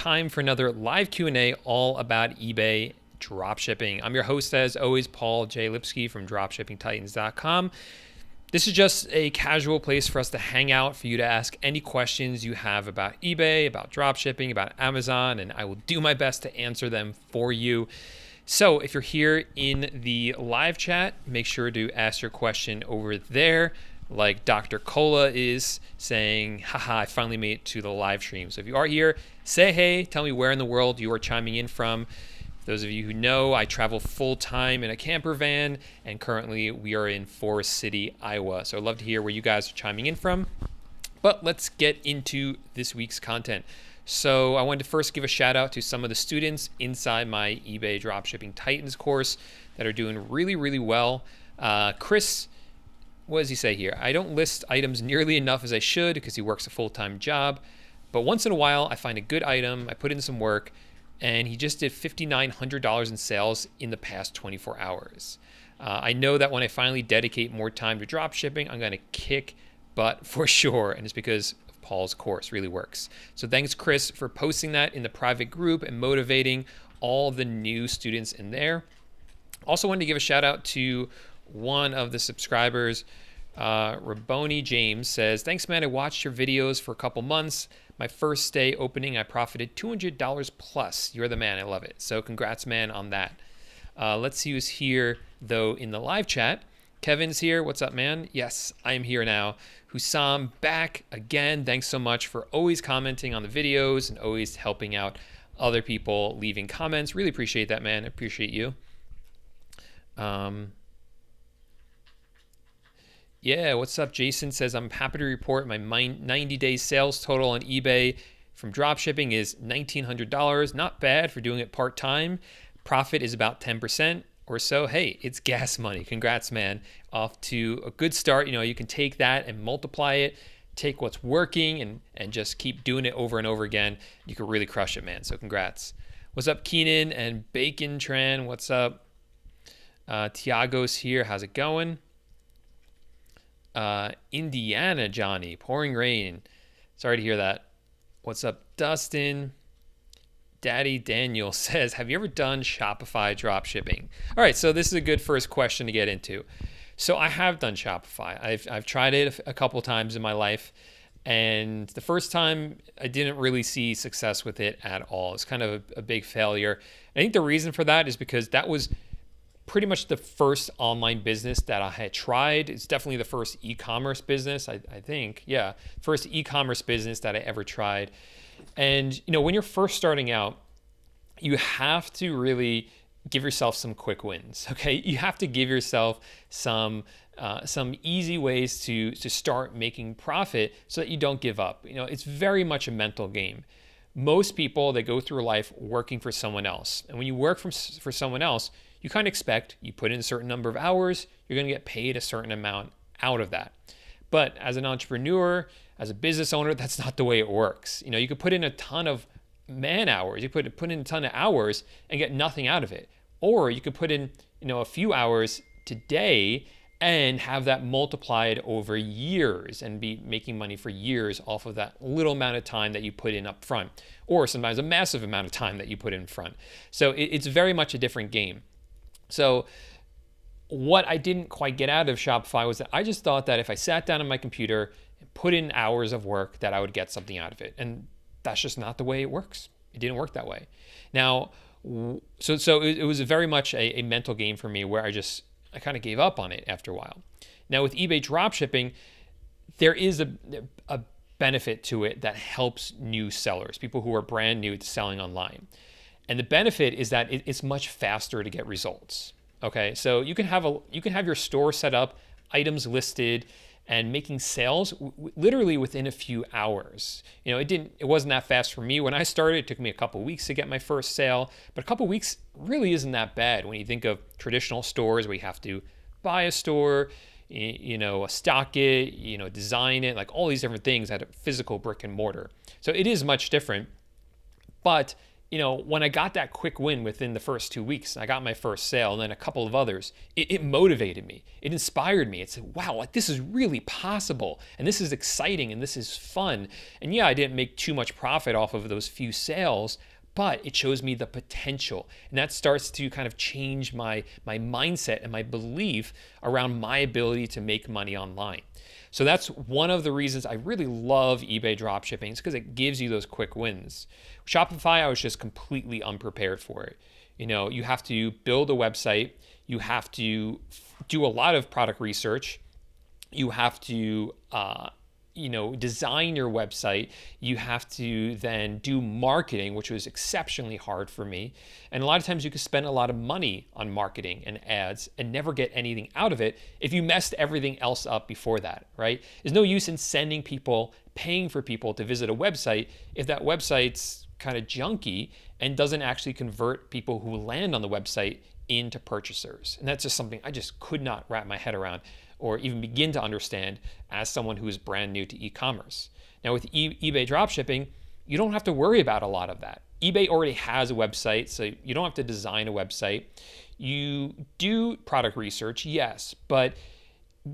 time for another live Q&A all about eBay dropshipping. I'm your host, as always, Paul J Lipsky from dropshippingtitans.com. This is just a casual place for us to hang out, for you to ask any questions you have about eBay, about dropshipping, about Amazon, and I will do my best to answer them for you. So if you're here in the live chat, make sure to ask your question over there, like Dr. Cola is saying, haha, I finally made it to the live stream. So if you are here, say hey, tell me where in the world you are chiming in from. For those of you who know, I travel full-time in a camper van, and currently we are in Forest City, Iowa. So I'd love to hear where you guys are chiming in from. But let's get into this week's content. So I wanted to first give a shout out to some of the students inside my eBay Dropshipping Titans course that are doing really, really well. Chris, what does he say here? I don't list items nearly enough as I should because he works a full-time job. But once in a while, I find a good item, I put in some work, and he just did $5,900 in sales in the past 24 hours. I know that when I finally dedicate more time to dropshipping, I'm going to kick butt for sure, and it's because of Paul's course really works. So thanks, Chris, for posting that in the private group and motivating all the new students in there. Also wanted to give a shout out to one of the subscribers, Raboni James says, thanks, man. I watched your videos for a couple months. My first day opening, I profited $200 plus. You're the man. I love it. So congrats, man, on that. Let's see who's here, though, in the live chat. Kevin's here. What's up, man? Yes, I am here now. Hussam, back again. Thanks so much for always commenting on the videos and always helping out other people, leaving comments. Really appreciate that, man. I appreciate you. Yeah, what's up? Jason says, I'm happy to report my 90-day sales total on eBay from dropshipping is $1,900. Not bad for doing it part-time. Profit is about 10% or so. Hey, it's gas money. Congrats, man. Off to a good start. You know, you can take that and multiply it, take what's working and just keep doing it over and over again. You can really crush it, man. So congrats. What's up, Keenan and Bacon Tran? What's up? Tiago's here. How's it going? Indiana Johnny, pouring rain. Sorry to hear that. What's up, Dustin? Daddy Daniel says, have you ever done Shopify dropshipping? All right, so this is a good first question to get into. So I have done Shopify. I've tried it a couple times in my life, and the first time I didn't really see success with it at all. It's kind of a big failure. I think the reason for that is because that was pretty much the first online business that I had tried. It's definitely the first e-commerce business, I think. Yeah, first e-commerce business that I ever tried. And, you know, when you're first starting out, you have to really give yourself some quick wins, okay? You have to give yourself some easy ways to start making profit so that you don't give up. You know, it's very much a mental game. Most people, they go through life working for someone else. And when you work for someone else, you kind of expect you put in a certain number of hours, you're going to get paid a certain amount out of that. But as an entrepreneur, as a business owner, that's not the way it works. You know, you could put in a ton of man hours, you put in a ton of hours and get nothing out of it. Or you could put in, you know, a few hours today and have that multiplied over years and be making money for years off of that little amount of time that you put in up front, or sometimes a massive amount of time that you put in front. So it's very much a different game. So what I didn't quite get out of Shopify was that I just thought that if I sat down on my computer and put in hours of work, that I would get something out of it. And that's just not the way it works. It didn't work that way. Now, so it was very much a mental game for me where I kind of gave up on it after a while. Now with eBay dropshipping, there is a benefit to it that helps new sellers, people who are brand new to selling online. And the benefit is that it's much faster to get results. Okay, so you can have your store set up, items listed, and making sales literally within a few hours. You know, it wasn't that fast for me when I started. It took me a couple weeks to get my first sale, but a couple weeks really isn't that bad when you think of traditional stores where you have to buy a store, you know, stock it, you know, design it, like all these different things at a physical brick and mortar. So it is much different, but when I got that quick win within the first 2 weeks, I got my first sale and then a couple of others, it motivated me. It inspired me. It said, wow, like this is really possible. And this is exciting and this is fun. And yeah, I didn't make too much profit off of those few sales, but it shows me the potential. And that starts to kind of change my mindset and my belief around my ability to make money online. So that's one of the reasons I really love eBay dropshipping, is because it gives you those quick wins. Shopify, I was just completely unprepared for it. You have to build a website. You have to do a lot of product research. You have to design your website. You have to then do marketing, which was exceptionally hard for me. And a lot of times you can spend a lot of money on marketing and ads and never get anything out of it if you messed everything else up before that, right? There's no use in sending people, paying for people to visit a website if that website's kind of junky and doesn't actually convert people who land on the website into purchasers. And that's just something I just could not wrap my head around or even begin to understand as someone who is brand new to e-commerce. Now with eBay dropshipping, you don't have to worry about a lot of that. eBay already has a website, so you don't have to design a website. You do product research, yes, but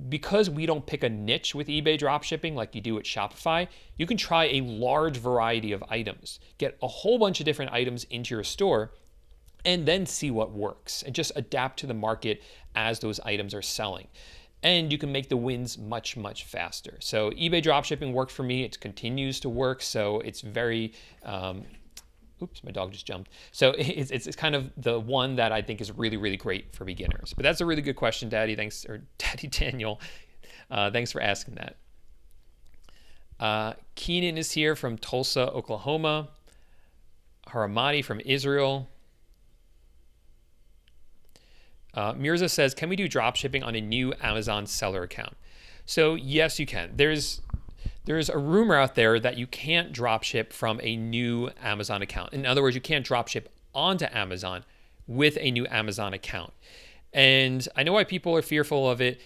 because we don't pick a niche with eBay dropshipping like you do at Shopify, you can try a large variety of items, get a whole bunch of different items into your store, and then see what works and just adapt to the market as those items are selling. And you can make the wins much, much faster. So eBay dropshipping worked for me. It continues to work. So it's very, oops, my dog just jumped. So it's kind of the one that I think is really, really great for beginners. But that's a really good question, Daddy. Thanks, or Daddy Daniel. Thanks for asking that. Keenan is here from Tulsa, Oklahoma. Haramati from Israel. Mirza says, can we do drop shipping on a new Amazon seller account? So yes, you can. There's a rumor out there that you can't drop ship from a new Amazon account. In other words, you can't drop ship onto Amazon with a new Amazon account. And I know why people are fearful of it,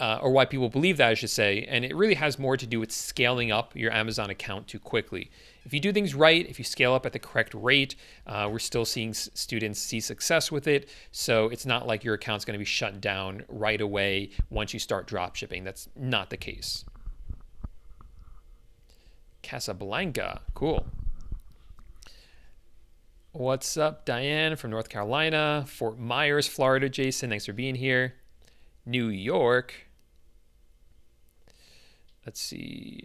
or why people believe that, I should say. And it really has more to do with scaling up your Amazon account too quickly. If you do things right, if you scale up at the correct rate, we're still seeing students see success with it. So it's not like your account's going to be shut down right away once you start drop shipping. That's not the case. Casablanca, cool. What's up, Diane from North Carolina? Fort Myers, Florida, Jason, thanks for being here. New York. Let's see.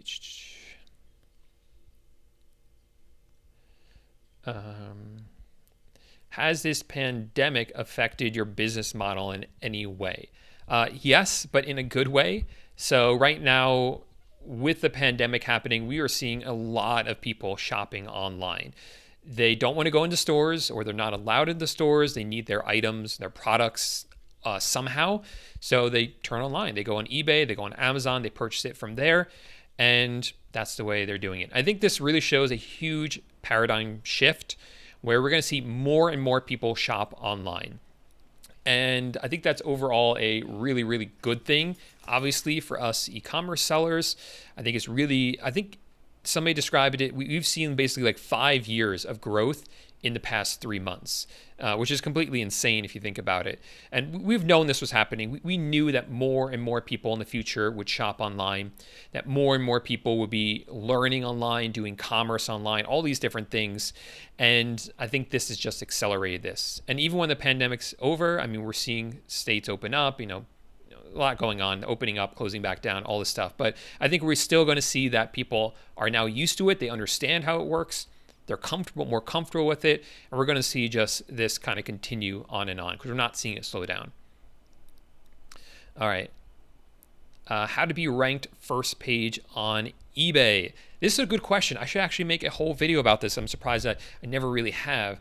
Has this pandemic affected your business model in any way? Yes, but in a good way. So right now, with the pandemic happening, we are seeing a lot of people shopping online. They don't want to go into stores, or they're not allowed in the stores. They need their items, their products somehow. So they turn online. They go on eBay, they go on Amazon, they purchase it from there. And that's the way they're doing it. I think this really shows a huge paradigm shift where we're going to see more and more people shop online. And I think that's overall a really, really good thing. Obviously, for us e-commerce sellers, I think somebody described it, we've seen basically like 5 years of growth in the past 3 months, which is completely insane if you think about it. And we've known this was happening. We knew that more and more people in the future would shop online, that more and more people would be learning online, doing commerce online, all these different things. And I think this has just accelerated this. And even when the pandemic's over, I mean, we're seeing states open up, a lot going on, opening up, closing back down, all this stuff. But I think we're still going to see that people are now used to it. They understand how it works. They're more comfortable with it. And we're going to see just this kind of continue on and on because we're not seeing it slow down. All right. How to be ranked first page on eBay. This is a good question. I should actually make a whole video about this. I'm surprised that I never really have.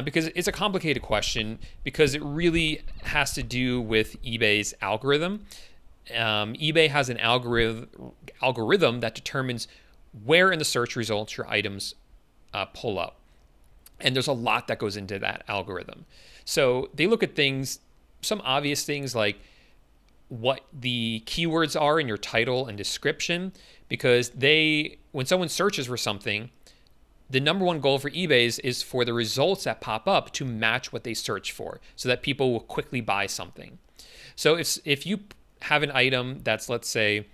Because it's a complicated question because it really has to do with eBay's algorithm. eBay has an algorithm that determines where in the search results your items pull up. And there's a lot that goes into that algorithm. So they look at things, some obvious things like what the keywords are in your title and description, because when someone searches for something, the number one goal for eBay is for the results that pop up to match what they search for, so that people will quickly buy something. So if you have an item that's, let's say,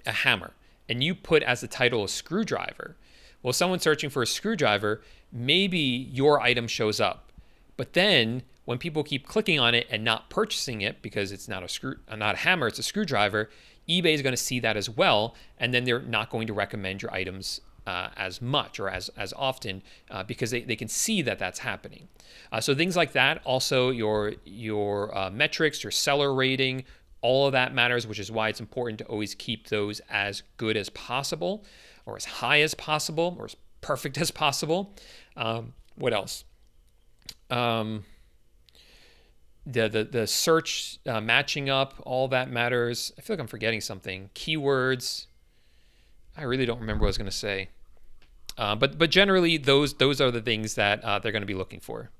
a hammer, and you put as the title a screwdriver, well, someone searching for a screwdriver, maybe your item shows up. But then when people keep clicking on it and not purchasing it because it's not a hammer, it's a screwdriver, eBay is going to see that as well, and then they're not going to recommend your items as much or as often because they can see that that's happening. So things like that, also your metrics, your seller rating, all of that matters, which is why it's important to always keep those as good as possible, or as high as possible, or as perfect as possible. What else? The search matching up, all that matters. I feel like I'm forgetting something. Keywords. I really don't remember what I was going to say. But generally, those are the things that they're going to be looking for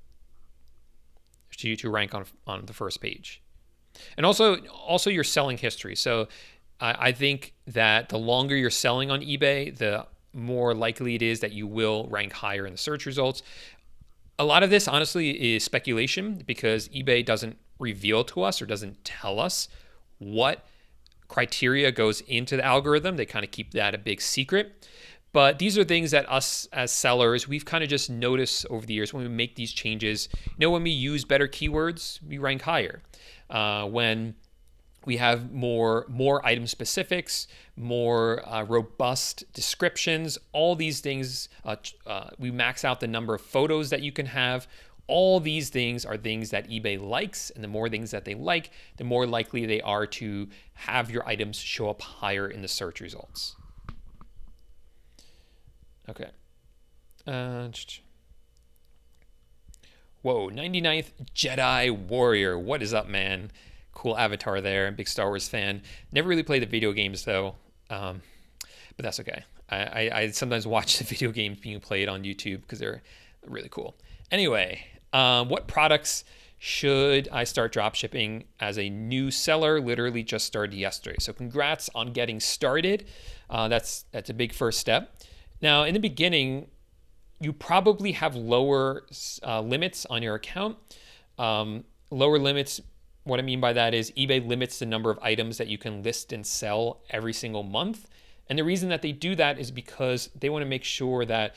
to rank on the first page. And also your selling history. So I think that the longer you're selling on eBay, the more likely it is that you will rank higher in the search results. A lot of this, honestly, is speculation because eBay doesn't reveal to us or doesn't tell us what criteria goes into the algorithm. They kind of keep that a big secret. But these are things that us as sellers, we've kind of just noticed over the years when we make these changes. When we use better keywords, we rank higher. When we have more item specifics, more robust descriptions, all these things, we max out the number of photos that you can have. All these things are things that eBay likes, and the more things that they like, the more likely they are to have your items show up higher in the search results. Okay. Whoa, 99th Jedi Warrior. What is up, man? Cool avatar there. Big Star Wars fan. Never really played the video games, though. But that's okay. I sometimes watch the video games being played on YouTube because they're really cool. Anyway, what products should I start dropshipping as a new seller? Literally just started yesterday. So congrats on getting started. That's a big first step. Now, in the beginning, you probably have lower limits on your account. Lower limits, what I mean by that is eBay limits the number of items that you can list and sell every single month. And the reason that they do that is because they want to make sure that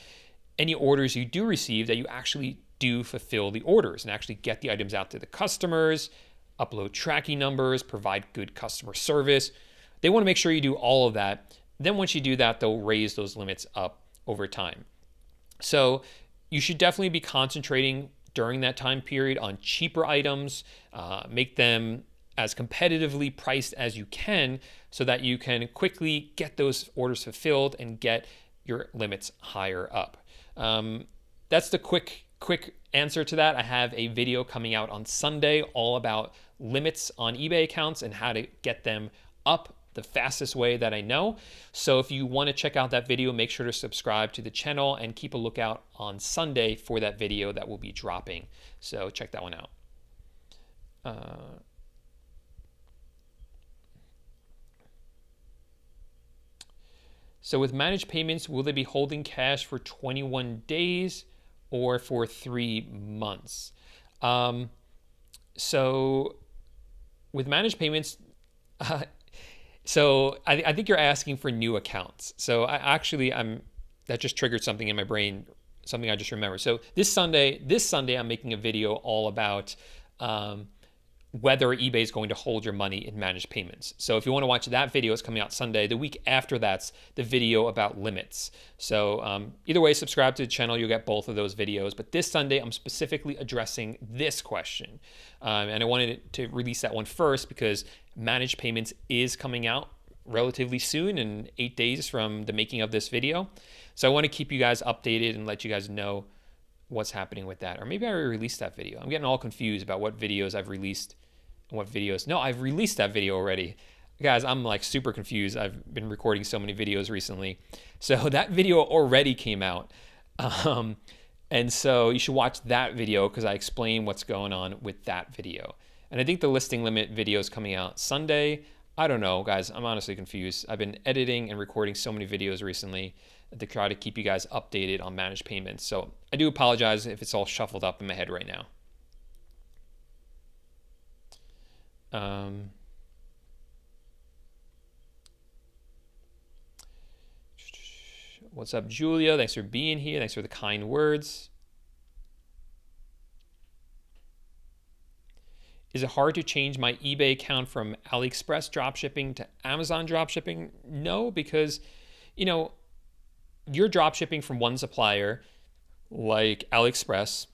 any orders you do receive, that you actually do fulfill the orders and actually get the items out to the customers, upload tracking numbers, provide good customer service. They want to make sure you do all of that. Then once you do that, they'll raise those limits up over time. So you should definitely be concentrating during that time period on cheaper items, make them as competitively priced as you can so that you can quickly get those orders fulfilled and get your limits higher up. That's the quick answer to that. I have a video coming out on Sunday all about limits on eBay accounts and how to get them up the fastest way that I know. So if you want to check out that video, make sure to subscribe to the channel and keep a lookout on Sunday for that video that will be dropping. So check that one out. So with managed payments, will they be holding cash for 21 days or for 3 months? So with managed payments, so I think you're asking for new accounts. So that just triggered something in my brain, something I just remembered. So this Sunday, I'm making a video all about whether eBay is going to hold your money in managed payments. So if you want to watch that video, it's coming out Sunday. The week after that's the video about limits. So either way, subscribe to the channel. You'll get both of those videos. But this Sunday, I'm specifically addressing this question. And I wanted to release that one first because managed payments is coming out relatively soon, in 8 days from the making of this video. So I want to keep you guys updated and let you guys know what's happening with that. Or maybe I already released that video. I'm getting all confused about what videos I've released and what videos. No, I've released that video already. Guys, I'm like super confused. I've been recording so many videos recently. So that video already came out. And so you should watch that video because I explain what's going on with that video. And I think the listing limit video is coming out Sunday. I don't know, guys. I'm honestly confused. I've been editing and recording so many videos recently to try to keep you guys updated on managed payments. So I do apologize if it's all shuffled up in my head right now. What's up, Julia? Thanks for being here. Thanks for the kind words. Is it hard to change my eBay account from AliExpress dropshipping to Amazon dropshipping? No, because, you're dropshipping from one supplier like AliExpress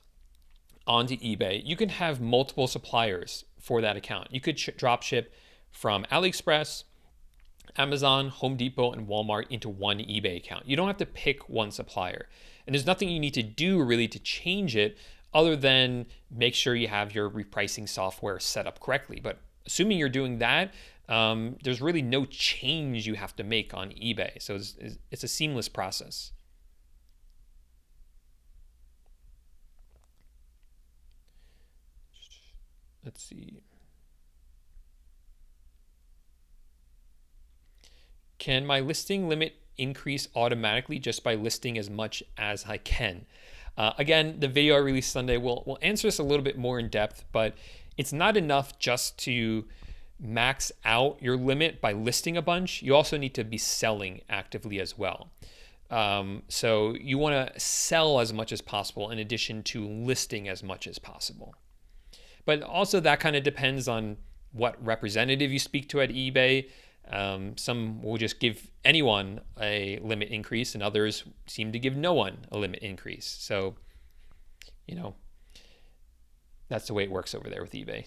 onto eBay. You can have multiple suppliers for that account. You could dropship from AliExpress, Amazon, Home Depot, and Walmart into one eBay account. You don't have to pick one supplier. And there's nothing you need to do really to change it other than make sure you have your repricing software set up correctly. But assuming you're doing that, there's really no change you have to make on eBay. So it's a seamless process. Let's see. Can my listing limit increase automatically just by listing as much as I can? Again, the video I released Sunday will answer this a little bit more in depth, but it's not enough just to max out your limit by listing a bunch. You also need to be selling actively as well. So you want to sell as much as possible in addition to listing as much as possible. But also that kind of depends on what representative you speak to at eBay. Some will just give anyone a limit increase, and others seem to give no one a limit increase. So, that's the way it works over there with eBay.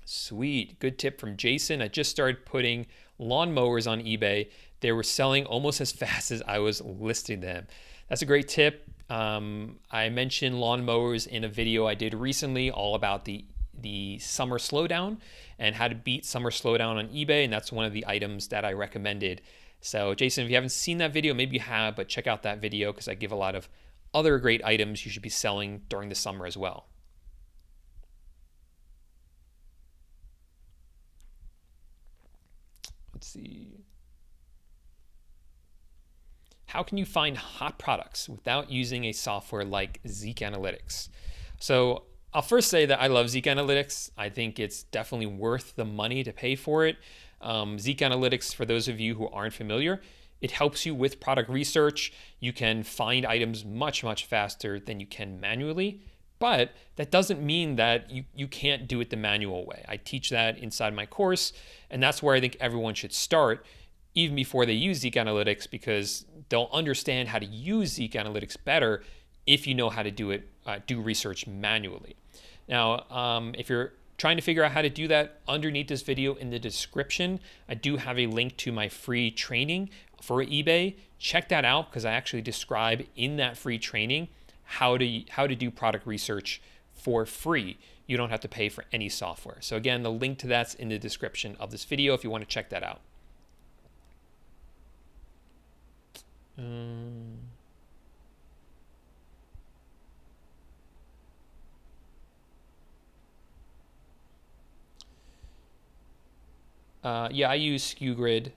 Sweet. Good tip from Jason. I just started putting lawnmowers on eBay. They were selling almost as fast as I was listing them. That's a great tip. I mentioned lawnmowers in a video I did recently all about the summer slowdown and how to beat summer slowdown on eBay, and that's one of the items that I recommended. So Jason, if you haven't seen that video, maybe you have, but check out that video because I give a lot of other great items you should be selling during the summer as well. Let's see. How can you find hot products without using a software like Zeek Analytics? So I'll first say that I love Zeek Analytics. I think it's definitely worth the money to pay for it. Zeek Analytics, for those of you who aren't familiar, it helps you with product research. You can find items much, much faster than you can manually, but that doesn't mean that you can't do it the manual way. I teach that inside my course, and that's where I think everyone should start, even before they use Zeek Analytics, because they'll understand how to use Zeek Analytics better if you know how to do it, do research manually. Now, if you're trying to figure out how to do that, underneath this video in the description, I do have a link to my free training for eBay. Check that out because I actually describe in that free training how to do product research for free. You don't have to pay for any software. So again, the link to that's in the description of this video if you want to check that out. Yeah, I use SKUGrid.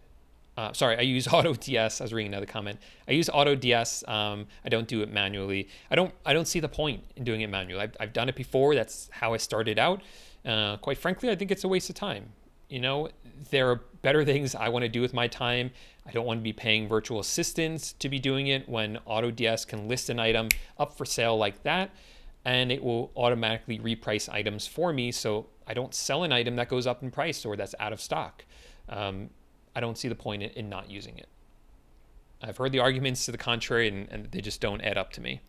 I use AutoDS. I was reading another comment. I use AutoDS. I don't do it manually. I don't see the point in doing it manually. I've done it before. That's how I started out. Quite frankly, I think it's a waste of time. There are better things I want to do with my time. I don't want to be paying virtual assistants to be doing it when AutoDS can list an item up for sale like that, and it will automatically reprice items for me so I don't sell an item that goes up in price or that's out of stock. I don't see the point in not using it. I've heard the arguments to the contrary, and they just don't add up to me.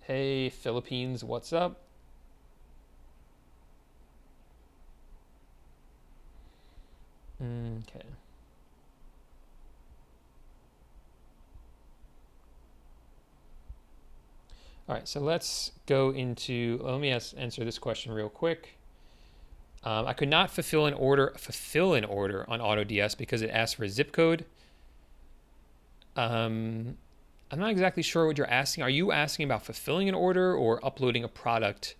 Hey, Philippines, what's up? Okay. All right, so let's go into, let me answer this question real quick. I could not fulfill an order on AutoDS because it asked for a zip code. I'm not exactly sure what you're asking. Are you asking about fulfilling an order or uploading a product?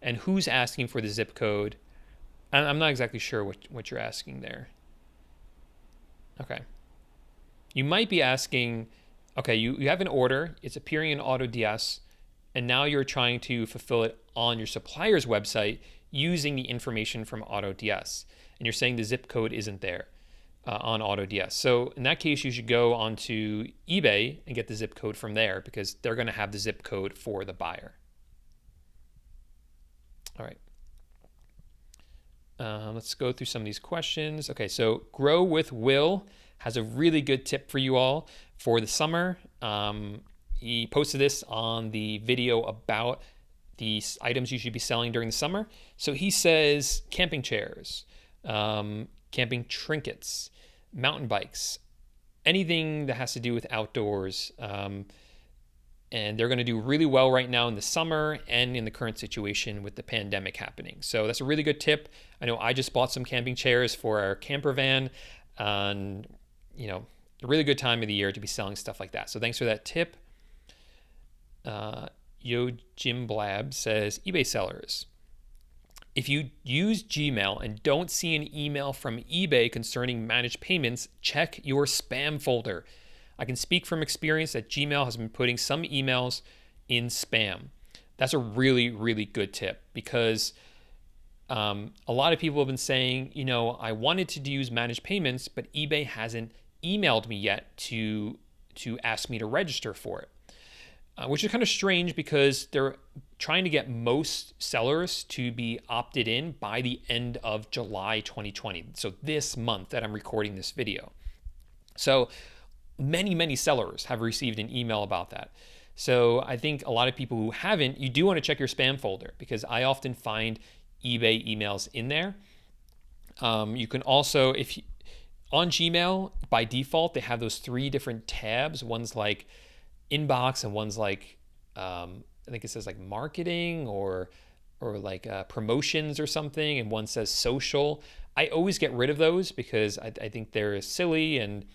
And who's asking for the zip code? I'm not exactly sure what you're asking there. Okay. You might be asking, okay, you have an order, it's appearing in AutoDS, and now you're trying to fulfill it on your supplier's website using the information from AutoDS. And you're saying the zip code isn't there on AutoDS. So in that case, you should go onto eBay and get the zip code from there because they're going to have the zip code for the buyer. All right. Let's go through some of these questions. Okay, so Grow with Will has a really good tip for you all for the summer. He posted this on the video about the items you should be selling during the summer. So he says camping chairs, camping trinkets, mountain bikes, anything that has to do with outdoors. And they're going to do really well right now in the summer and in the current situation with the pandemic happening. So that's a really good tip. I know I just bought some camping chairs for our camper van, and a really good time of the year to be selling stuff like that. So thanks for that tip. Yo Jim Blab says, eBay sellers, if you use Gmail and don't see an email from eBay concerning managed payments, check your spam folder. I can speak from experience that Gmail has been putting some emails in spam. That's a really, really good tip because a lot of people have been saying, I wanted to use managed payments, but eBay hasn't emailed me yet to ask me to register for it, which is kind of strange because they're trying to get most sellers to be opted in by the end of July 2020. So this month that I'm recording this video. So many sellers have received an email about that. So I think a lot of people who haven't, you do want to check your spam folder because I often find eBay emails in there. You can also, on Gmail, by default, they have those 3 different tabs. One's like inbox and one's like, I think it says like marketing or like promotions or something. And one says social. I always get rid of those because I think they're silly and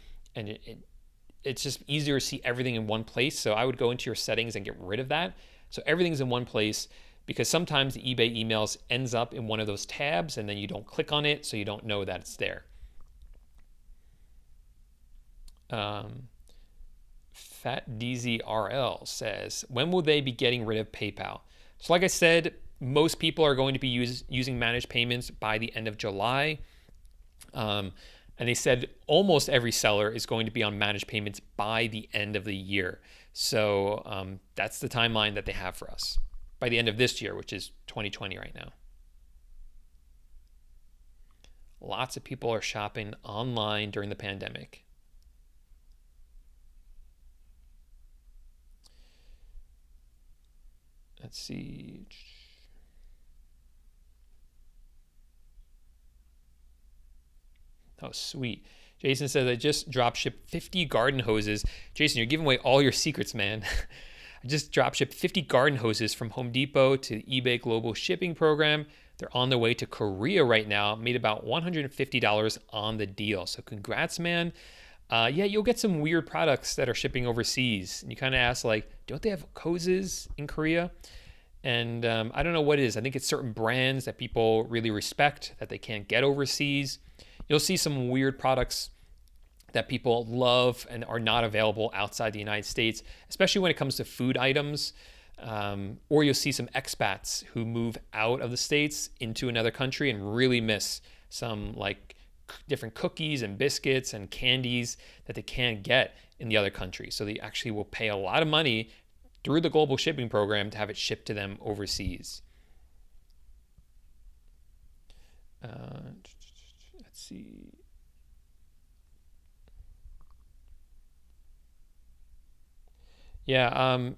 it's just easier to see everything in one place. So I would go into your settings and get rid of that. So everything's in one place because sometimes the eBay emails ends up in one of those tabs and then you don't click on it, so you don't know that it's there. Fat DZRL says, when will they be getting rid of PayPal? So like I said, most people are going to be using managed payments by the end of July. And they said almost every seller is going to be on managed payments by the end of the year. So that's the timeline that they have for us by the end of this year, which is 2020 right now. Lots of people are shopping online during the pandemic. Let's see. Oh, sweet. Jason says, I just drop shipped 50 garden hoses. Jason, you're giving away all your secrets, man. I just drop shipped 50 garden hoses from Home Depot to the eBay Global Shipping Program. They're on their way to Korea right now. Made about $150 on the deal. So congrats, man. Yeah, you'll get some weird products that are shipping overseas. And you kind of ask, like, don't they have hoses in Korea? And I don't know what it is. I think it's certain brands that people really respect that they can't get overseas. You'll see some weird products that people love and are not available outside the United States, especially when it comes to food items. Or you'll see some expats who move out of the States into another country and really miss some like different cookies and biscuits and candies that they can't get in the other country. So they actually will pay a lot of money through the global shipping program to have it shipped to them overseas. Let's see. Yeah,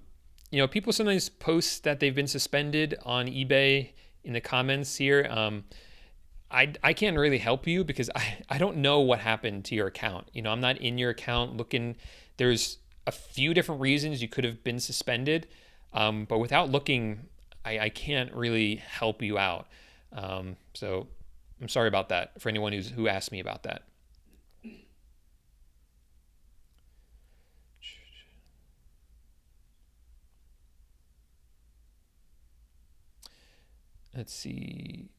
people sometimes post that they've been suspended on eBay in the comments here. I can't really help you because I don't know what happened to your account. I'm not in your account looking. There's a few different reasons you could have been suspended, but without looking, I can't really help you out. So I'm sorry about that for anyone who asked me about that. Let's see.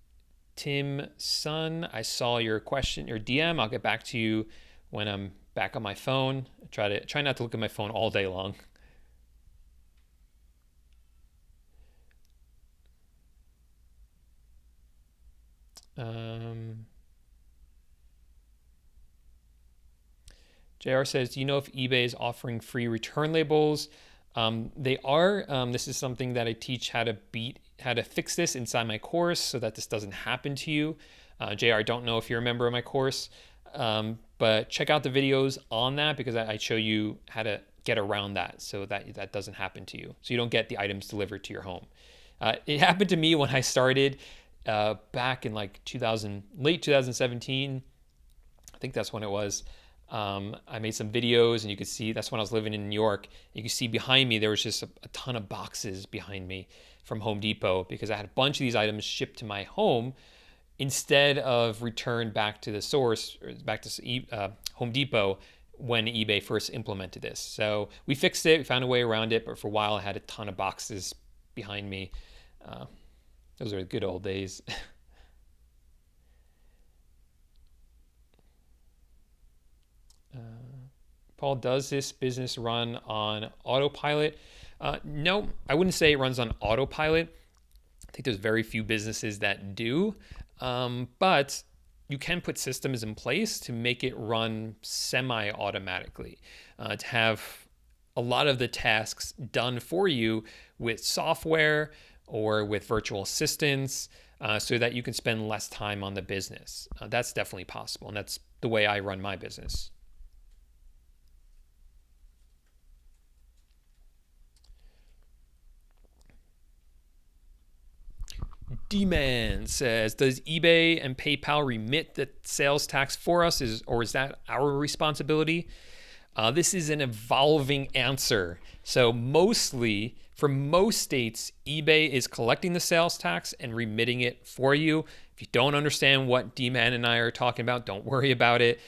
Tim Sun, I saw your question, your DM. I'll get back to you when I'm back on my phone. Try not to look at my phone all day long. Um, JR says, do you know if eBay is offering free return labels? They are. This is something that I teach how to fix this inside my course so that this doesn't happen to you. JR, I don't know if you're a member of my course, but check out the videos on that because I show you how to get around that so that that doesn't happen to you. So you don't get the items delivered to your home. It happened to me when I started back in like late 2017. I think that's when it was. I made some videos, and you could see that's when I was living in New York. You could see behind me there was just a ton of boxes behind me from Home Depot because I had a bunch of these items shipped to my home instead of returned back to the source, or back to Home Depot when eBay first implemented this. So we fixed it, we found a way around it, but for a while I had a ton of boxes behind me. Uh, those are the good old days. Paul, does this business run on autopilot? No, I wouldn't say it runs on autopilot. I think there's very few businesses that do, but you can put systems in place to make it run semi-automatically, to have a lot of the tasks done for you with software or with virtual assistants, so that you can spend less time on the business. That's definitely possible, and that's the way I run my business. D-Man says, does eBay and PayPal remit the sales tax for us, or is that our responsibility? This is an evolving answer. So mostly, for most states, eBay is collecting the sales tax and remitting it for you. If you don't understand what D-Man and I are talking about, don't worry about it.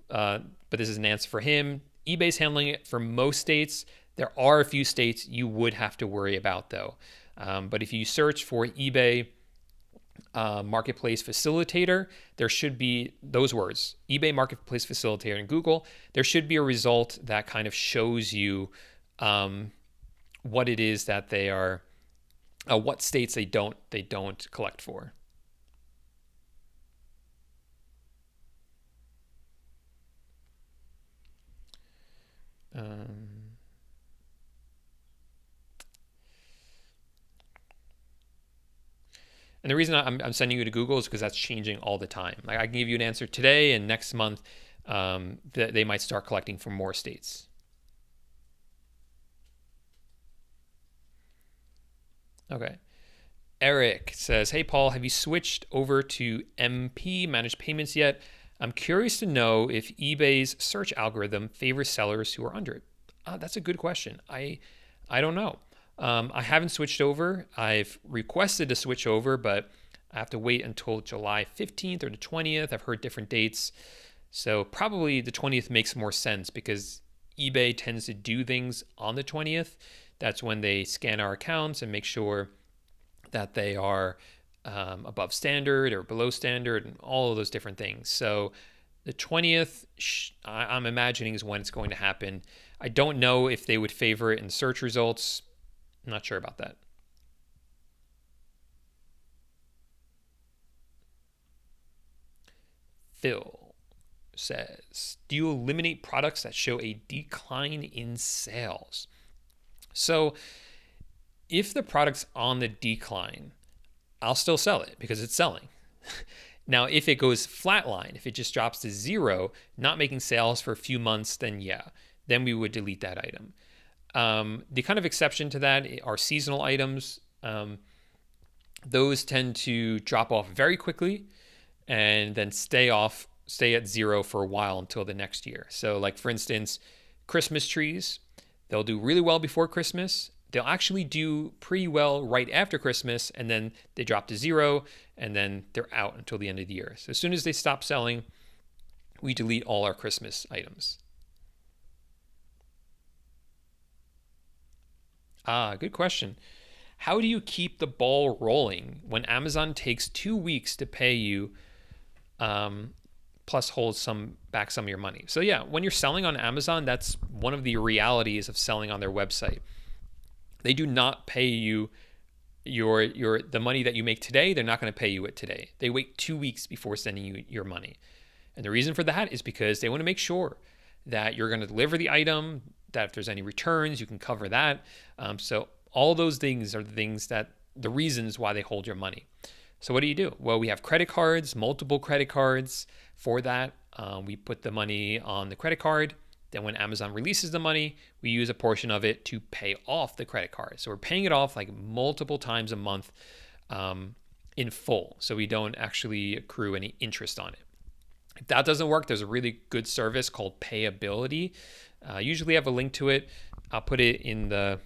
But this is an answer for him. eBay's handling it for most states. There are a few states you would have to worry about, though. But if you search for eBay marketplace facilitator, there should be those words, eBay marketplace facilitator in Google. There should be a result that kind of shows you what it is that they are, what states they don't collect for. And the reason I'm sending you to Google is because that's changing all the time. Like I can give you an answer today, and next month they might start collecting from more states. Okay. Eric says, hey, Paul, have you switched over to MP, managed payments yet? I'm curious to know if eBay's search algorithm favors sellers who are under it. That's a good question. I don't know. I haven't switched over. I've requested to switch over, but I have to wait until July 15th or the 20th. I've heard different dates. So probably the 20th makes more sense because eBay tends to do things on the 20th. That's when they scan our accounts and make sure that they are above standard or below standard and all of those different things. So the 20th, I'm imagining, is when it's going to happen. I don't know if they would favor it in search results. I'm not sure about that. Phil says, do you eliminate products that show a decline in sales? So if the product's on the decline, I'll still sell it because it's selling. Now, if it goes flatline, if it just drops to zero, not making sales for a few months, then yeah, then we would delete that item. The kind of exception to that are seasonal items. Those tend to drop off very quickly and then stay at zero for a while until the next year. So like for instance, Christmas trees, they'll do really well before Christmas. They'll actually do pretty well right after Christmas, and then they drop to zero, and then they're out until the end of the year. So as soon as they stop selling, we delete all our Christmas items. Good question. How do you keep the ball rolling when Amazon takes 2 weeks to pay you, plus holds back some of your money? So yeah, when you're selling on Amazon, that's one of the realities of selling on their website. They do not pay you the money that you make today. They're not going to pay you it today. They wait 2 weeks before sending you your money. And the reason for that is because they want to make sure that you're going to deliver the item, that if there's any returns, you can cover that. So all those things are the reasons why they hold your money. So what do you do? Well, we have credit cards, multiple credit cards for that. We put the money on the credit card. Then when Amazon releases the money, we use a portion of it to pay off the credit card. So we're paying it off like multiple times a month in full. So we don't actually accrue any interest on it. If that doesn't work, there's a really good service called Payability. Usually I have a link to it. I'll put it in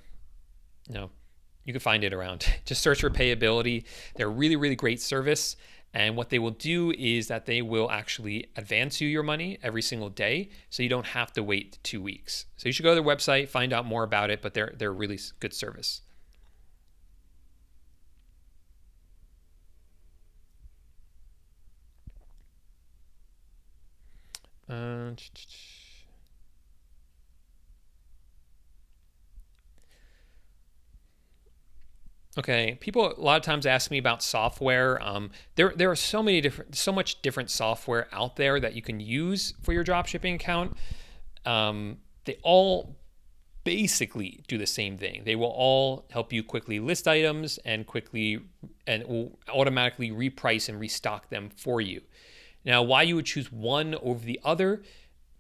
you can find it around. Just search for Payability. They're a really, really great service. And what they will do is that they will actually advance you your money every single day, so you don't have to wait 2 weeks. So you should go to their website, find out more about it, but they're a really good service. Okay, people a lot of times ask me about software. There are so much different software out there that you can use for your dropshipping account. They all basically do the same thing. They will all help you quickly list items and will automatically reprice and restock them for you. Now, why you would choose one over the other,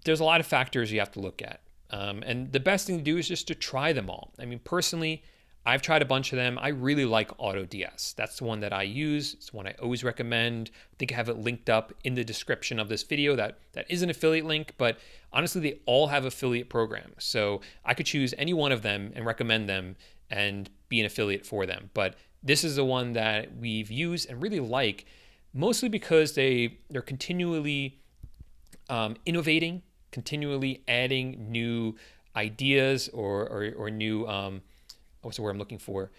there's a lot of factors you have to look at. And the best thing to do is just to try them all. I mean, personally, I've tried a bunch of them. I really like AutoDS. That's the one that I use. It's the one I always recommend. I think I have it linked up in the description of this video. That is an affiliate link, but honestly, they all have affiliate programs. So I could choose any one of them and recommend them and be an affiliate for them. But this is the one that we've used and really like, mostly because they're continually innovating, continually adding new ideas or new what's the word I'm looking for?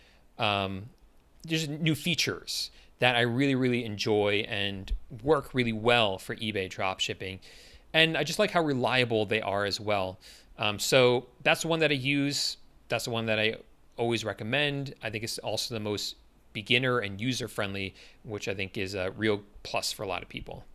Just new features that I really, really enjoy and work really well for eBay dropshipping. And I just like how reliable they are as well. So that's the one that I use. That's the one that I always recommend. I think it's also the most beginner and user-friendly, which I think is a real plus for a lot of people.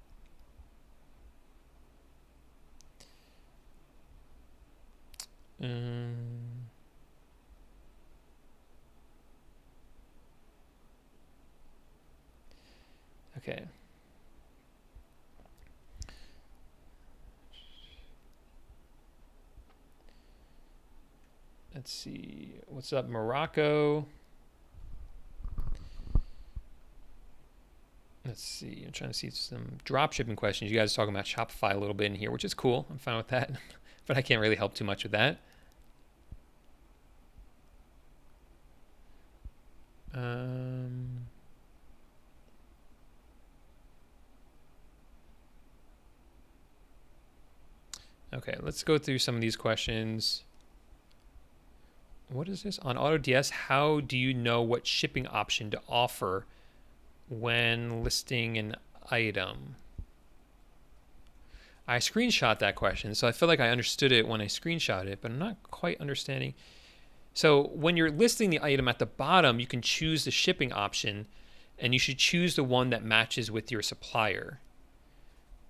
Okay. Let's see. What's up, Morocco? Let's see. I'm trying to see some dropshipping questions. You guys are talking about Shopify a little bit in here, which is cool. I'm fine with that, but I can't really help too much with that. Okay, let's go through some of these questions. What is this? On AutoDS, how do you know what shipping option to offer when listing an item? I screenshot that question, so I feel like I understood it when I screenshot it, but I'm not quite understanding. So when you're listing the item at the bottom, you can choose the shipping option, and you should choose the one that matches with your supplier.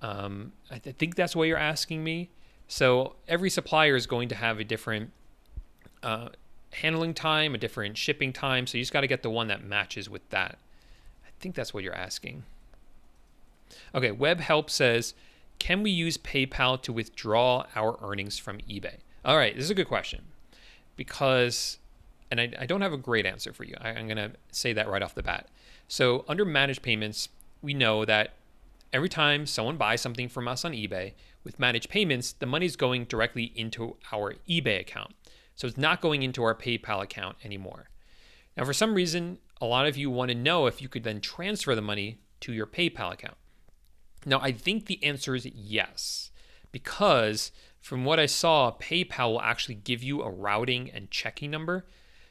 I think that's what you're asking me. So every supplier is going to have a different handling time, a different shipping time. So you just got to get the one that matches with that. I think that's what you're asking. Okay, Web Help says, can we use PayPal to withdraw our earnings from eBay? All right, this is a good question because, and I don't have a great answer for you. I'm going to say that right off the bat. So under managed payments, we know that every time someone buys something from us on eBay, with managed payments, the money's going directly into our eBay account. So it's not going into our PayPal account anymore. Now, for some reason, a lot of you want to know if you could then transfer the money to your PayPal account. Now, I think the answer is yes, because from what I saw, PayPal will actually give you a routing and checking number.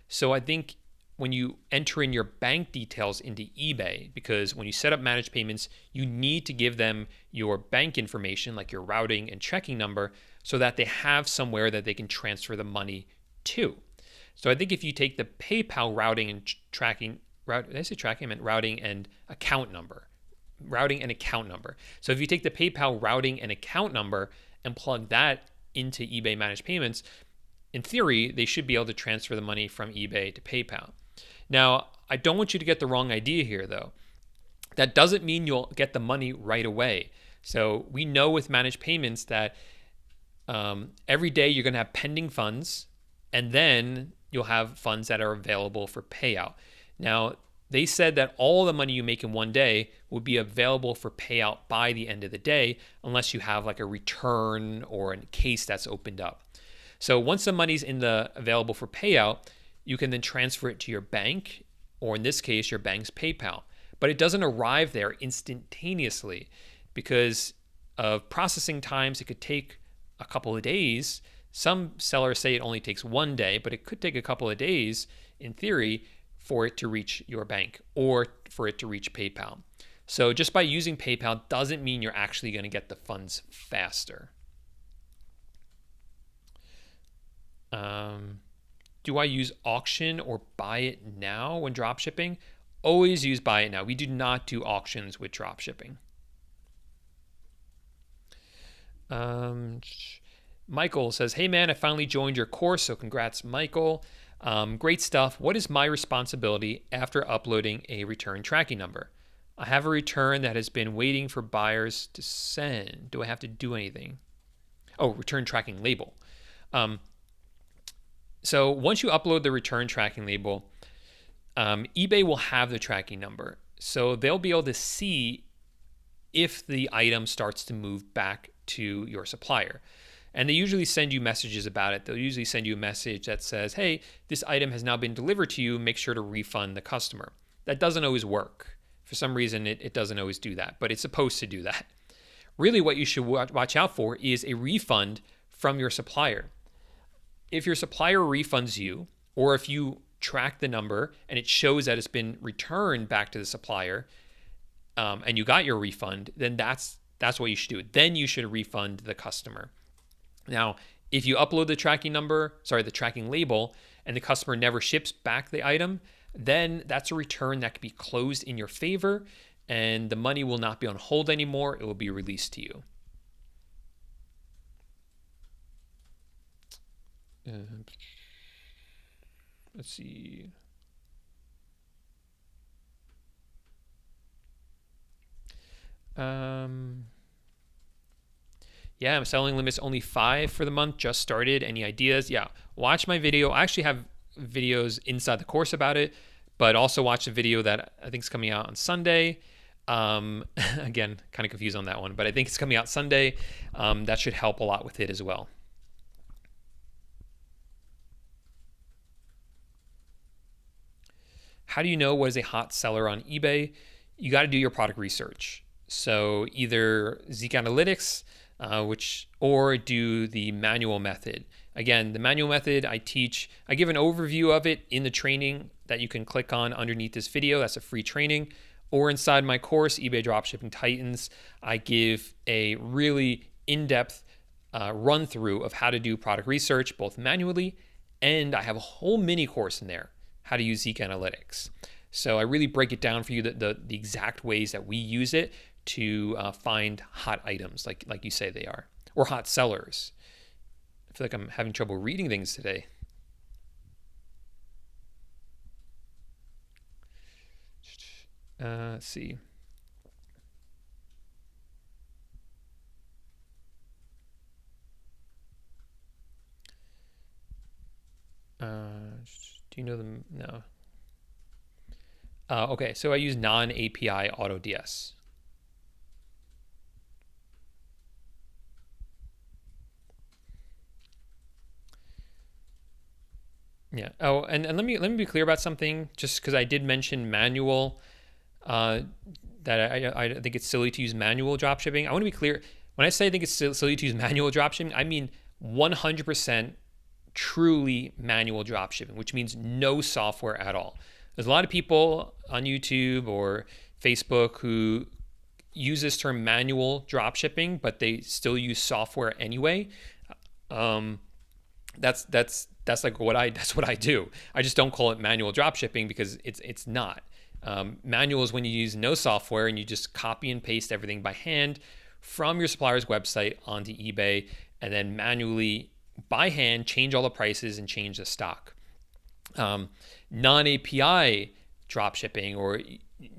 So I think when you enter in your bank details into eBay, because when you set up managed payments, you need to give them your bank information, like your routing and checking number, so that they have somewhere that they can transfer the money to. So I think if you take the PayPal routing and tracking, did I say tracking? I meant routing and account number. Routing and account number. So if you take the PayPal routing and account number and plug that into eBay managed payments, in theory, they should be able to transfer the money from eBay to PayPal. Now, I don't want you to get the wrong idea here, though. That doesn't mean you'll get the money right away. So we know with managed payments that every day you're going to have pending funds, and then you'll have funds that are available for payout. Now, they said that all the money you make in one day will be available for payout by the end of the day, unless you have like a return or a case that's opened up. So once the money's available for payout, you can then transfer it to your bank, or in this case, your bank's PayPal. But it doesn't arrive there instantaneously because of processing times. It could take a couple of days. Some sellers say it only takes one day, but it could take a couple of days in theory for it to reach your bank or for it to reach PayPal. So just by using PayPal doesn't mean you're actually going to get the funds faster. Do I use auction or buy it now when dropshipping? Always use buy it now. We do not do auctions with dropshipping. Michael says, hey man, I finally joined your course, so congrats, Michael. Great stuff. What is my responsibility after uploading a return tracking number? I have a return that has been waiting for buyers to send. Do I have to do anything? Oh, return tracking label. So once you upload the return tracking label, eBay will have the tracking number. So they'll be able to see if the item starts to move back to your supplier. And they usually send you messages about it. They'll usually send you a message that says, hey, this item has now been delivered to you. Make sure to refund the customer. That doesn't always work. For some reason, it doesn't always do that, but it's supposed to do that. Really, what you should watch out for is a refund from your supplier. If your supplier refunds you, or if you track the number and it shows that it's been returned back to the supplier, and you got your refund, then that's what you should do. Then you should refund the customer. Now, if you upload the tracking label, and the customer never ships back the item, then that's a return that can be closed in your favor, and the money will not be on hold anymore. It will be released to you. Let's see. Yeah, I'm selling limits only 5 for the month. Just started. Any ideas? Yeah, watch my video. I actually have videos inside the course about it, but also watch the video that I think is coming out on Sunday. Again, kind of confused on that one, but I think it's coming out Sunday. That should help a lot with it as well. How do you know what is a hot seller on eBay? You got to do your product research. So either Zeek Analytics, or do the manual method. Again, the manual method I give an overview of it in the training that you can click on underneath this video. That's a free training. Or inside my course, eBay Dropshipping Titans, I give a really in-depth run through of how to do product research, both manually, and I have a whole mini course in there, how to use Zeek Analytics. So I really break it down for you, the exact ways that we use it to find hot items, like you say they are, or hot sellers. I feel like I'm having trouble reading things today. Let's see. Do you know them? No. Okay, so I use non-API AutoDS. Yeah. Oh, and let me be clear about something, just because I did mention manual. That I think it's silly to use manual dropshipping. I want to be clear. When I say I think it's silly to use manual dropshipping, I mean 100% truly manual dropshipping, which means no software at all. There's a lot of people on YouTube or Facebook who use this term manual drop shipping, but they still use software anyway. Um, that's like that's what I do. I just don't call it manual drop shipping because it's not. Manual is when you use no software and you just copy and paste everything by hand from your supplier's website onto eBay, and then manually by hand change all the prices and change the stock. Non-API drop shipping or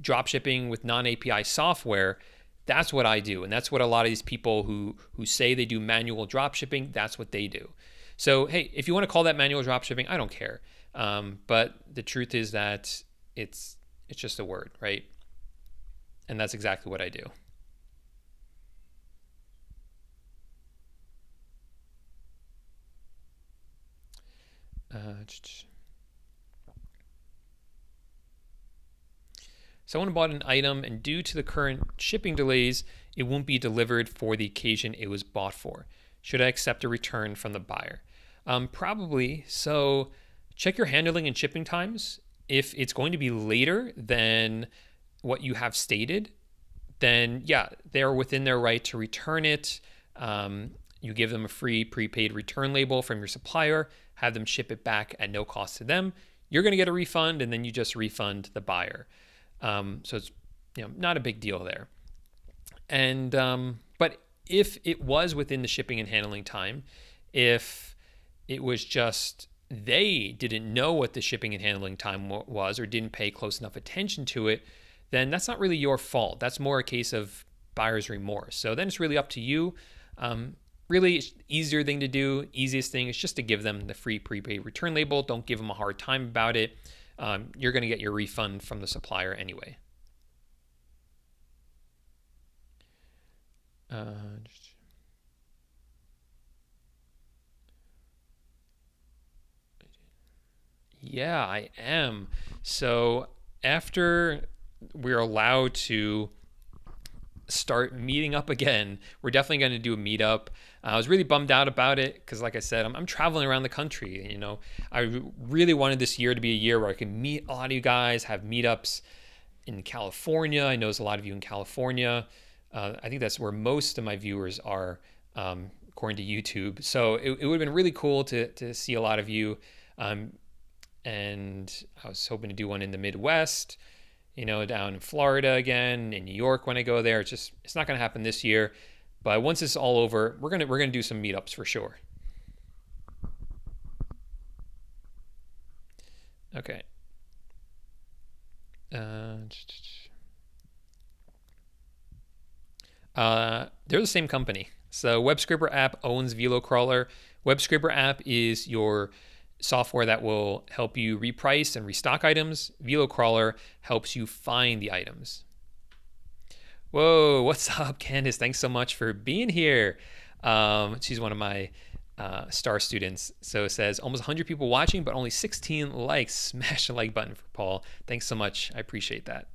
drop shipping with non-API software, that's what I do. And that's what a lot of these people who say they do manual drop shipping, that's what they do. So, hey, if you want to call that manual drop shipping, I don't care. But the truth is that it's just a word, right? And that's exactly what I do. Someone bought an item and due to the current shipping delays, it won't be delivered for the occasion it was bought for. Should I accept a return from the buyer? Probably. So check your handling and shipping times. If it's going to be later than what you have stated, then yeah, they're within their right to return it. You give them a free prepaid return label from your supplier, have them ship it back at no cost to them. You're going to get a refund, and then you just refund the buyer. So it's not a big deal there. And but if it was within the shipping and handling time, if it was just they didn't know what the shipping and handling time was or didn't pay close enough attention to it, then that's not really your fault. That's more a case of buyer's remorse. So then it's really up to you. Really easier thing to do, easiest thing is just to give them the free prepaid return label. Don't give them a hard time about it. You're going to get your refund from the supplier anyway. Yeah, I am. So after we're allowed to start meeting up again, we're definitely going to do a meetup. I was really bummed out about it because, like I said, I'm traveling around the country. I really wanted this year to be a year where I could meet a lot of you guys, have meetups in California. I know there's a lot of you in California. I think that's where most of my viewers are, according to YouTube. So it would have been really cool to see a lot of you. And I was hoping to do one in the Midwest, down in Florida again, in New York when I go there. It's not going to happen this year. But once it's all over, we're gonna do some meetups for sure. Okay. They're the same company. So WebScraper app owns VeloCrawler. WebScraper app is your software that will help you reprice and restock items. VeloCrawler helps you find the items. Whoa, what's up, Candace? Thanks so much for being here. She's one of my star students. So it says almost 100 people watching, but only 16 likes. Smash the like button for Paul. Thanks so much. I appreciate that.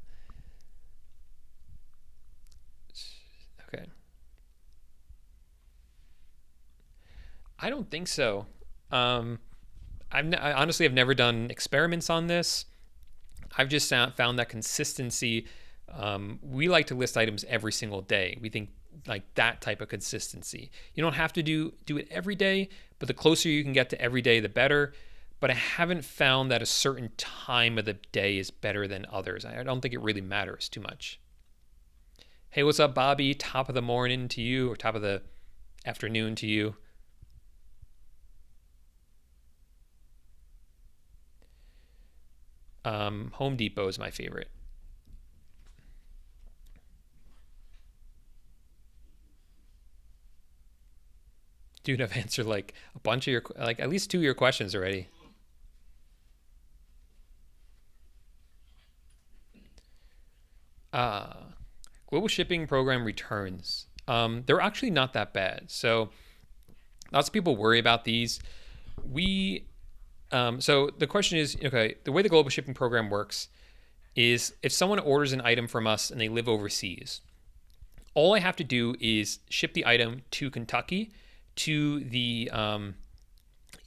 Okay. I don't think so. I honestly have never done experiments on this. I've just found that consistency. We like to list items every single day. We think like that type of consistency. You don't have to do it every day, but the closer you can get to every day, the better. But I haven't found that a certain time of the day is better than others. I don't think it really matters too much. Hey, what's up, Bobby? Top of the morning to you, or top of the afternoon to you. Home Depot is my favorite. Dude, I've answered like a bunch of at least 2 of your questions already. Global shipping program returns. They're actually not that bad. So lots of people worry about these. So the question is, okay, the way the global shipping program works is if someone orders an item from us and they live overseas, all I have to do is ship the item to Kentucky to the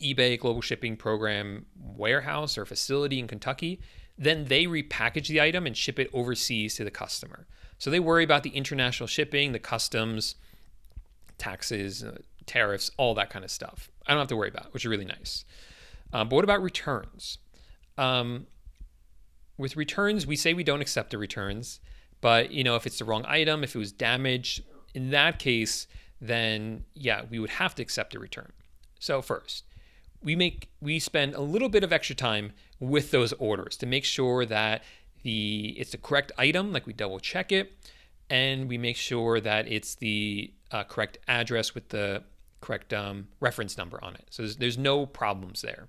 eBay global shipping program warehouse or facility in Kentucky. then they repackage the item and ship it overseas to the customer. So they worry about the international shipping, the customs, taxes, tariffs, all that kind of stuff. I don't have to worry about it, which is really nice. But what about returns? With returns, we say we don't accept the returns, but if it's the wrong item, if it was damaged, in that case, then yeah, we would have to accept a return. So first, we spend a little bit of extra time with those orders to make sure that it's the correct item, like we double check it, and we make sure that it's the correct address with the correct reference number on it. So there's no problems there.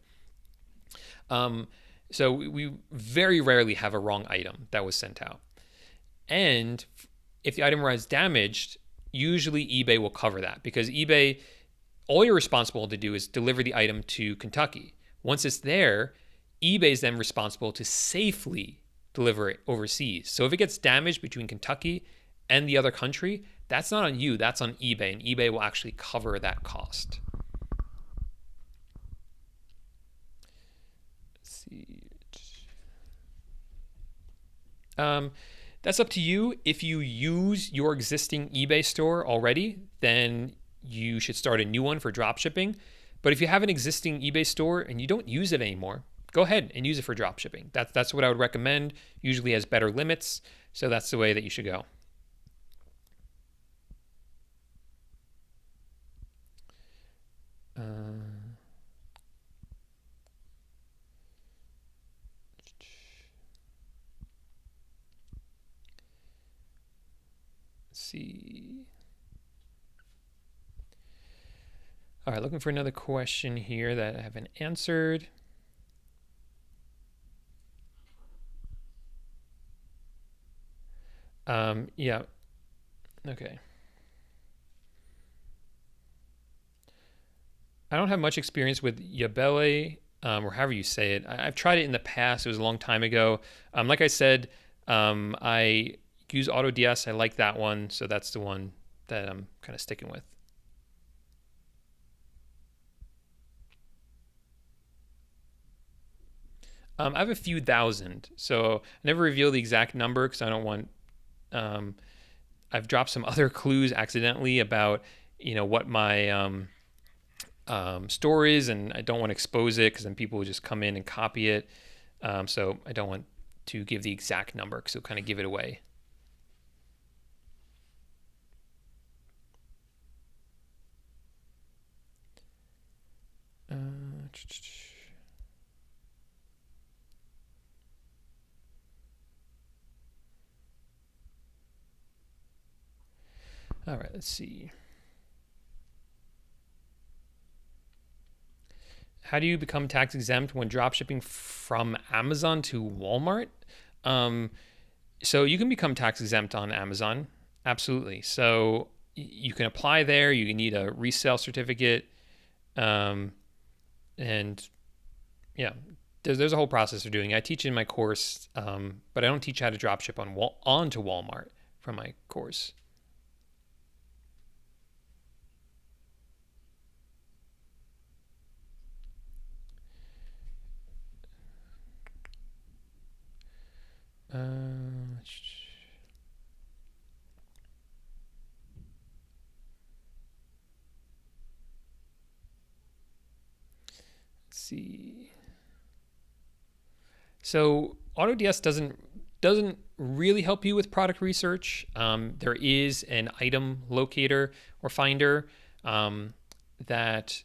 So we very rarely have a wrong item that was sent out. And if the item was damaged, usually eBay will cover that, because eBay, all you're responsible to do is deliver the item to Kentucky. Once it's there, eBay is then responsible to safely deliver it overseas. So if it gets damaged between Kentucky and the other country, that's not on you, that's on eBay, and eBay will actually cover that cost. Let's see. That's up to you. If you use your existing eBay store already, then you should start a new one for dropshipping. But if you have an existing eBay store and you don't use it anymore, go ahead and use it for dropshipping. That's what I would recommend. Usually has better limits, so that's the way that you should go. Let's see. All right, looking for another question here that I haven't answered. Yeah. Okay. I don't have much experience with Yabele, or however you say it. I've tried it in the past. It was a long time ago. Like I said, I use AutoDS. I like that one, so that's the one that I'm kind of sticking with. I have a few thousand, so I never reveal the exact number because I don't want. I've dropped some other clues accidentally about what my store is, and I don't want to expose it because then people will just come in and copy it. So I don't want to give the exact number because it'll kind of give it away. All right, let's see. How do you become tax exempt when dropshipping from Amazon to Walmart? So you can become tax exempt on Amazon. Absolutely. So you can apply there. You need a resale certificate. And yeah, there's a whole process for doing it. I teach in my course, but I don't teach how to dropship onto Walmart from my course. Let's see. So AutoDS doesn't really help you with product research. There is an item locator or finder that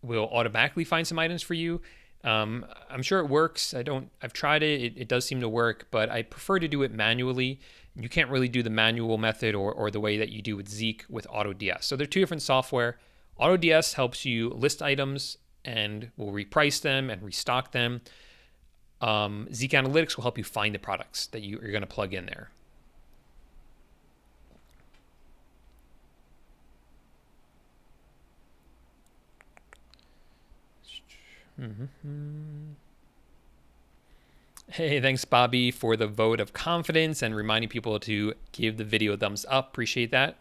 will automatically find some items for you. I'm sure it works. I've tried it. It does seem to work, but I prefer to do it manually. You can't really do the manual method or the way that you do with Zeek with AutoDS. So they're two different software. AutoDS helps you list items and will reprice them and restock them. Zeek Analytics will help you find the products that you're going to plug in there. Mm-hmm. Hey, thanks, Bobby, for the vote of confidence and reminding people to give the video a thumbs up. Appreciate that.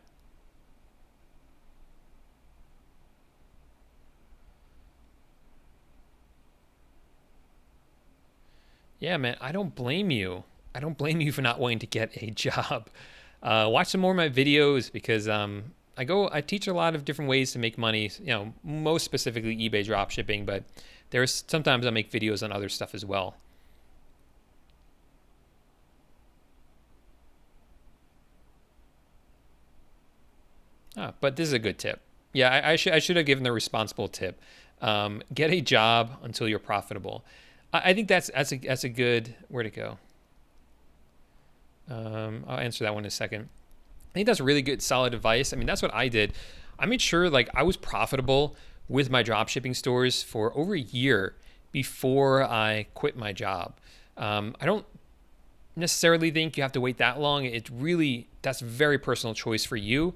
Yeah, man, I don't blame you. I don't blame you for not wanting to get a job. Watch some more of my videos because I teach a lot of different ways to make money, most specifically eBay dropshipping, but there's sometimes I make videos on other stuff as well. But this is a good tip. Yeah, I should have given the responsible tip. Get a job until you're profitable. I think that's a good where to go. I'll answer that one in a second. I think that's really good, solid advice. I mean, that's what I did. I made sure like I was profitable with my drop shipping stores for over a year before I quit my job. I don't necessarily think you have to wait that long. That's a very personal choice for you.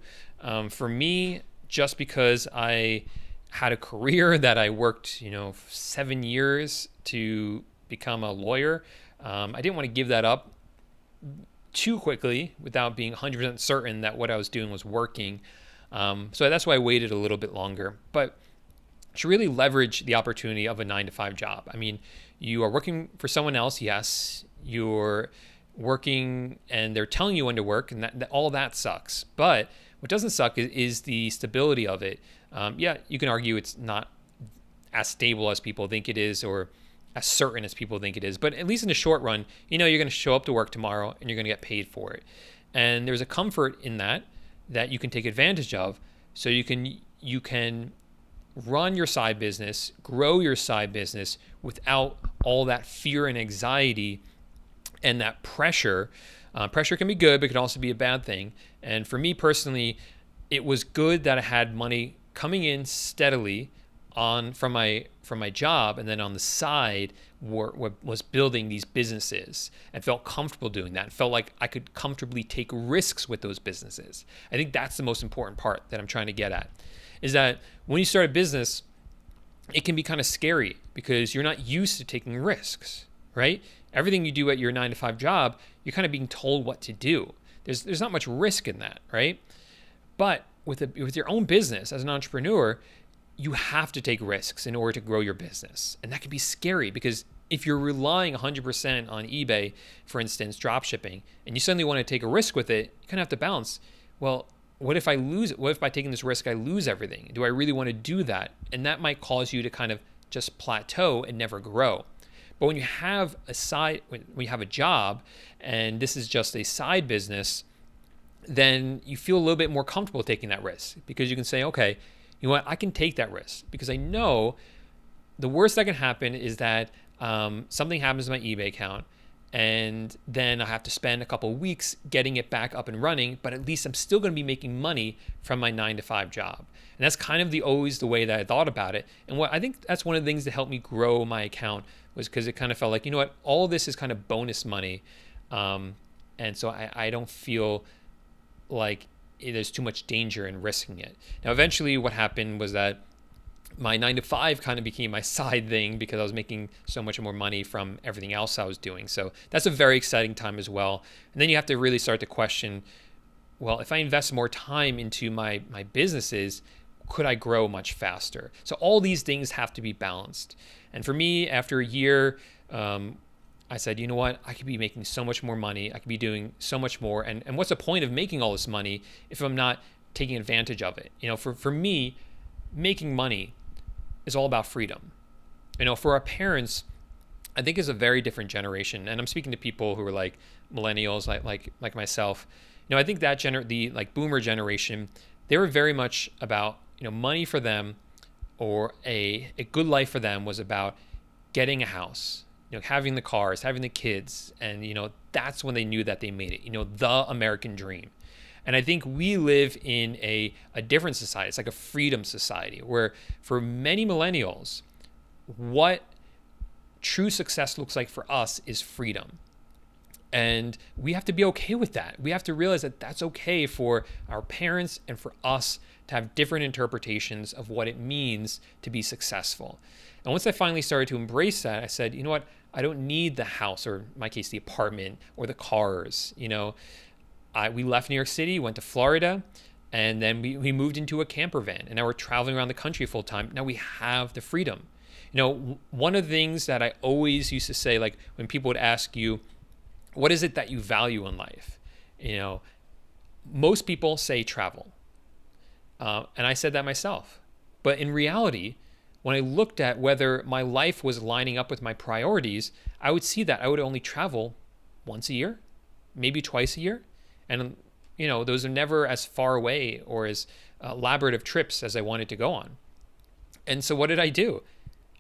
For me, just because I had a career that I worked, 7 years to become a lawyer, I didn't want to give that up too quickly without being 100% certain that what I was doing was working. So that's why I waited a little bit longer. But to really leverage the opportunity of a 9 to 5 job. I mean, you are working for someone else, yes. You're working and they're telling you when to work, and all that sucks. But what doesn't suck is the stability of it. Yeah, you can argue it's not as stable as people think it is, or as certain as people think it is. But at least in the short run, you're going to show up to work tomorrow and you're going to get paid for it. And there's a comfort in that you can take advantage of. So you can run your side business, grow your side business without all that fear and anxiety and that pressure. Pressure can be good, but it can also be a bad thing. And for me personally, it was good that I had money coming in steadily from my job, and then on the side was building these businesses, and felt comfortable doing that. Felt like I could comfortably take risks with those businesses. I think that's the most important part that I'm trying to get at, is that when you start a business, it can be kind of scary because you're not used to taking risks, right? Everything you do at your 9 to 5 job, you're kind of being told what to do. There's not much risk in that, right? But with your own business as an entrepreneur, you have to take risks in order to grow your business. And that can be scary because if you're relying 100% on eBay, for instance, drop shipping, and you suddenly want to take a risk with it, you kind of have to balance. Well, what if I lose it? What if by taking this risk, I lose everything? Do I really want to do that? And that might cause you to kind of just plateau and never grow. But when you have when you have a job and this is just a side business, then you feel a little bit more comfortable taking that risk because you can say, okay, you know what, I can take that risk because I know the worst that can happen is that something happens to my eBay account and then I have to spend a couple of weeks getting it back up and running, but at least I'm still going to be making money from my 9 to 5 job. And that's kind of always the way that I thought about it. And what I think that's one of the things that helped me grow my account was because it kind of felt like, you know what, all this is kind of bonus money. And so I don't feel like there's too much danger in risking it. Now, eventually what happened was that my 9 to 5 kind of became my side thing because I was making so much more money from everything else I was doing. So that's a very exciting time as well. And then you have to really start to question, well, if I invest more time into my businesses, could I grow much faster? So all these things have to be balanced. And for me, after a year, I said, you know what? I could be making so much more money. I could be doing so much more. And what's the point of making all this money if I'm not taking advantage of it? For me, making money is all about freedom. For our parents, I think is a very different generation. And I'm speaking to people who are like millennials, like myself. I think that the boomer generation, they were very much about, money for them, or a good life for them was about getting a house, having the cars, having the kids. And, that's when they knew that they made it, the American dream. And I think we live in a different society. It's like a freedom society where for many millennials, what true success looks like for us is freedom. And we have to be okay with that. We have to realize that that's okay for our parents and for us to have different interpretations of what it means to be successful. And once I finally started to embrace that, I said, you know what? I don't need the house, or in my case, the apartment or the cars. We left New York City, went to Florida, and then we moved into a camper van. And now we're traveling around the country full time. Now we have the freedom. One of the things that I always used to say, like when people would ask you, what is it that you value in life? Most people say travel. And I said that myself. But in reality, when I looked at whether my life was lining up with my priorities, I would see that I would only travel once a year, maybe twice a year. And, those are never as far away or as elaborate trips as I wanted to go on. And so what did I do?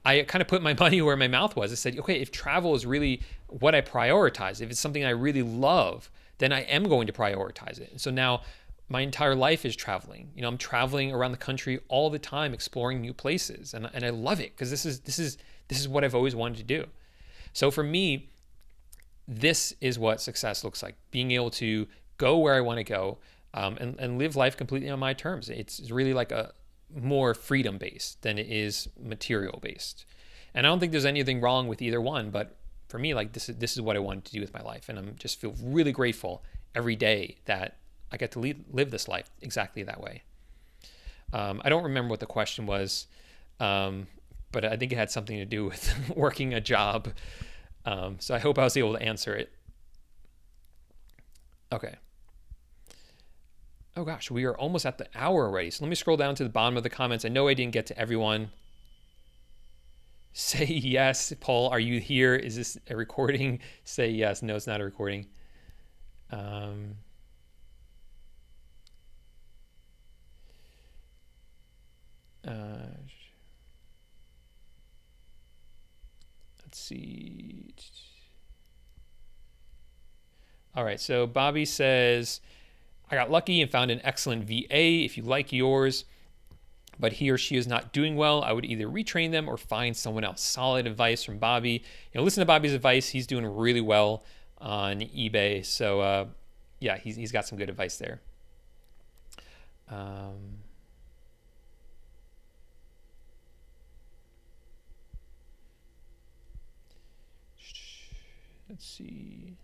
I kind of put my money where my mouth was. I said, okay, if travel is really what I prioritize, if it's something I really love, then I am going to prioritize it. And so now my entire life is traveling. I'm traveling around the country all the time, exploring new places, and I love it because this is what I've always wanted to do. So for me, this is what success looks like: being able to go where I want to go, and live life completely on my terms. It's really like a more freedom based than it is material based, and I don't think there's anything wrong with either one. But for me, like this is what I wanted to do with my life, and I'm just feel really grateful every day that I get to live this life exactly that way. I don't remember what the question was, but I think it had something to do with working a job. So I hope I was able to answer it. Okay. Oh gosh, we are almost at the hour already. So let me scroll down to the bottom of the comments. I know I didn't get to everyone. Say yes. Paul, are you here? Is this a recording? Say yes. No, it's not a recording. Let's see. All right, so Bobby says, I got lucky and found an excellent VA. If you like yours, but he or she is not doing well, I would either retrain them or find someone else. Solid advice from Bobby. Listen to Bobby's advice. He's doing really well on eBay. So yeah, he's got some good advice there. Let's see.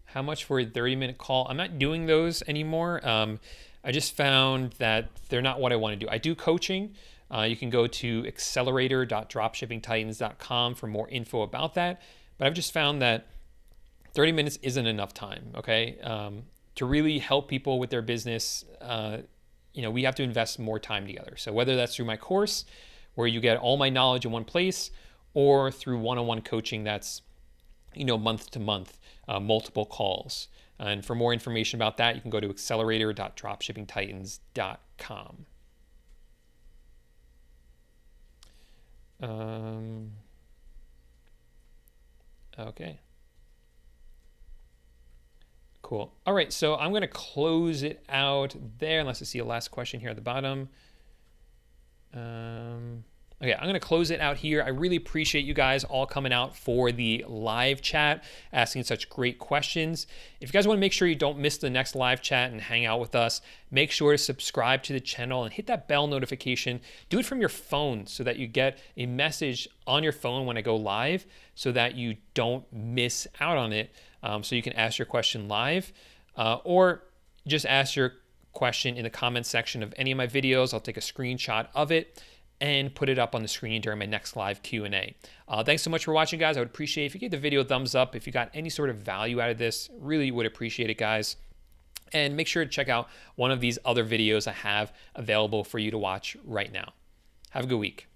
How much for a 30-minute call? I'm not doing those anymore. I just found that they're not what I want to do. I do coaching. You can go to accelerator.dropshippingtitans.com for more info about that. But I've just found that 30 minutes isn't enough time, okay? To really help people with their business, we have to invest more time together. So whether that's through my course, where you get all my knowledge in one place, or through one-on-one coaching that's, month to month, multiple calls. And for more information about that, you can go to accelerator.dropshippingtitans.com. Okay. Cool. All right, so I'm going to close it out there, unless I see a last question here at the bottom. Okay, I'm going to close it out here. I really appreciate you guys all coming out for the live chat, asking such great questions. If you guys want to make sure you don't miss the next live chat and hang out with us, make sure to subscribe to the channel and hit that bell notification. Do it from your phone so that you get a message on your phone when I go live so that you don't miss out on it. So you can ask your question live or just ask your question in the comment section of any of my videos. I'll take a screenshot of it and put it up on the screen during my next live Q&A. Thanks so much for watching, guys. I would appreciate if you give the video a thumbs up. If you got any sort of value out of this, really would appreciate it, guys. And make sure to check out one of these other videos I have available for you to watch right now. Have a good week.